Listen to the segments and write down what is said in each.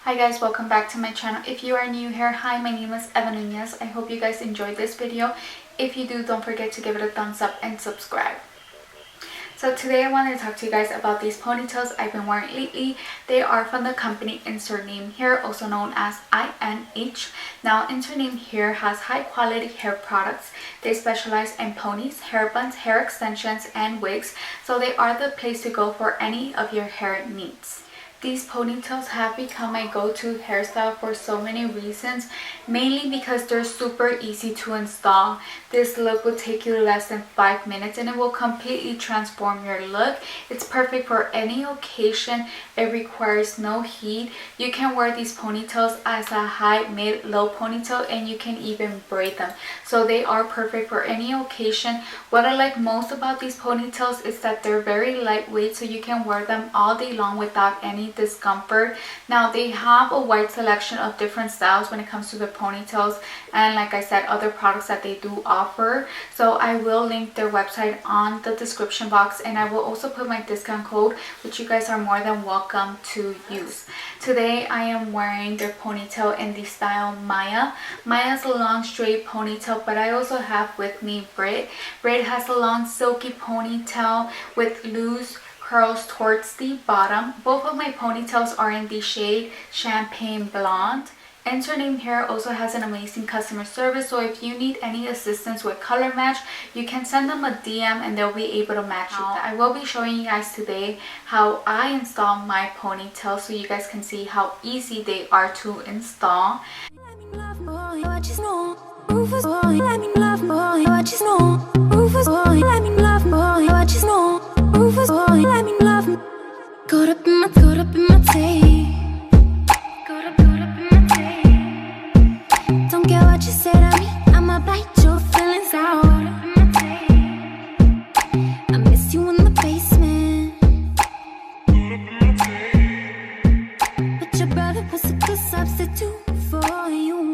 Hi guys, welcome back to my channel. If you are new here, hi, my name is Eva Nunez. I hope you guys enjoyed this video. If you do, don't forget to give it a thumbs up and subscribe. So today I wanted to talk to you guys about these ponytails I've been wearing lately. They are from the company Insert Name Here, also known as INH. Now Insert Name Here has high quality hair products. They specialize in ponies, hair buns, hair extensions, and wigs. So they are the place to go for any of your hair needs. These ponytails have become my go-to hairstyle for so many reasons, mainly because they're super easy to install. This look will take you less than 5 minutes and it will completely transform your look. It's perfect for any occasion. It requires no heat. You can wear these ponytails as a high, mid, low ponytail, and you can even braid them. So they are perfect for any occasion. What I like most about these ponytails is that they're very lightweight, so you can wear them all day long without any discomfort. Now they have a wide selection of different styles when it comes to the ponytails, and like I said, other products that they do offer. So I will link their website on the description box, and I will also put my discount code, which you guys are more than welcome to use. Today I am wearing their ponytail in the style Miya. Miya is a long straight ponytail, but I also have with me Brit. Brit has a long silky ponytail with loose curls towards the bottom. Both of my ponytails are in the shade Champagne Blonde. Insert Name Here also has an amazing customer service, so if you need any assistance with color match, you can send them a DM and they'll be able to match you. I will be showing you guys today how I install my ponytail so you guys can see how easy they are to install. Don't care what you say to me, I'ma bite your feelings out. I miss you in the basement, but your brother was a good substitute for you.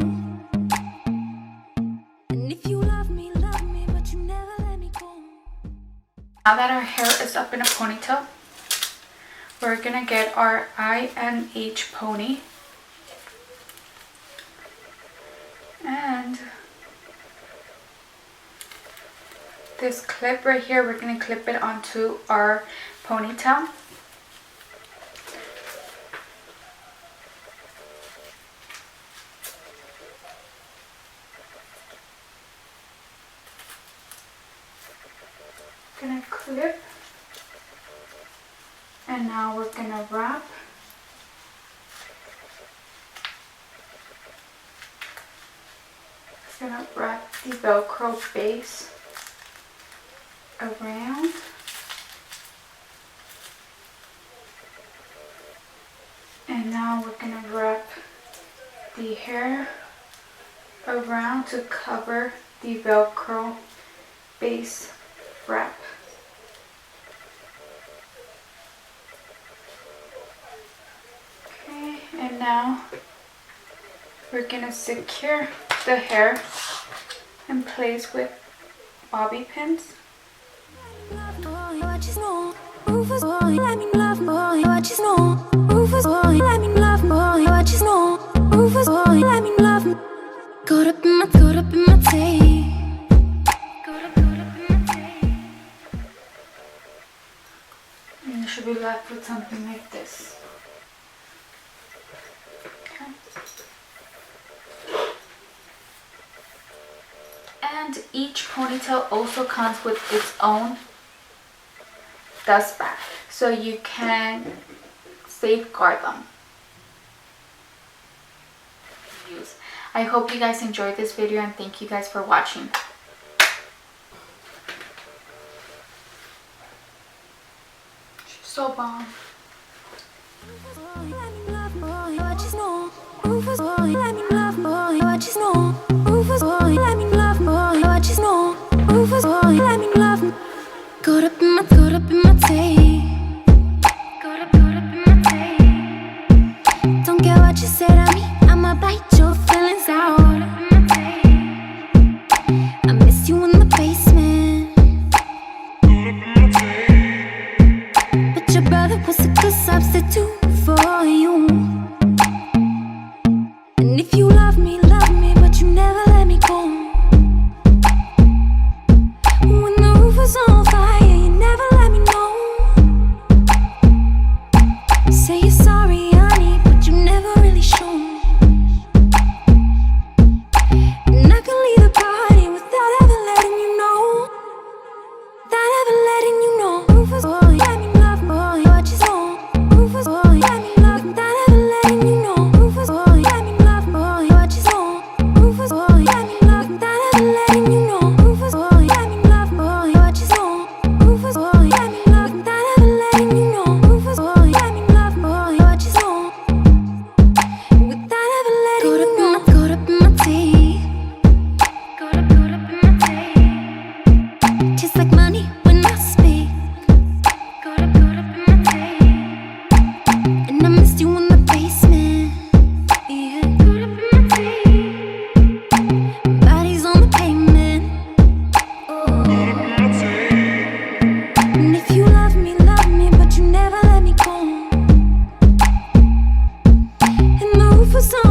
And if you love me, but you never let me go. Now that our hair is up in a ponytail, we're gonna get our INH pony. And this clip right here, we're going to clip it onto our ponytail. Gonna clip, and now we're gonna wrap. Gonna wrap the Velcro base around, and now we're gonna wrap the hair around to cover the Velcro base wrap. Okay, and now we're gonna secure the hair in place with bobby pins. And you should be left with something like this. Okay. And each ponytail also comes with its own dust bag, so you can safeguard them. I hope you guys enjoyed this video, and thank you guys for watching. She's so bomb. Caught up in my tape. Don't care what you say to me, I'ma bite your feelings out. I miss you in the basement, but your brother was a good substitute for you. close on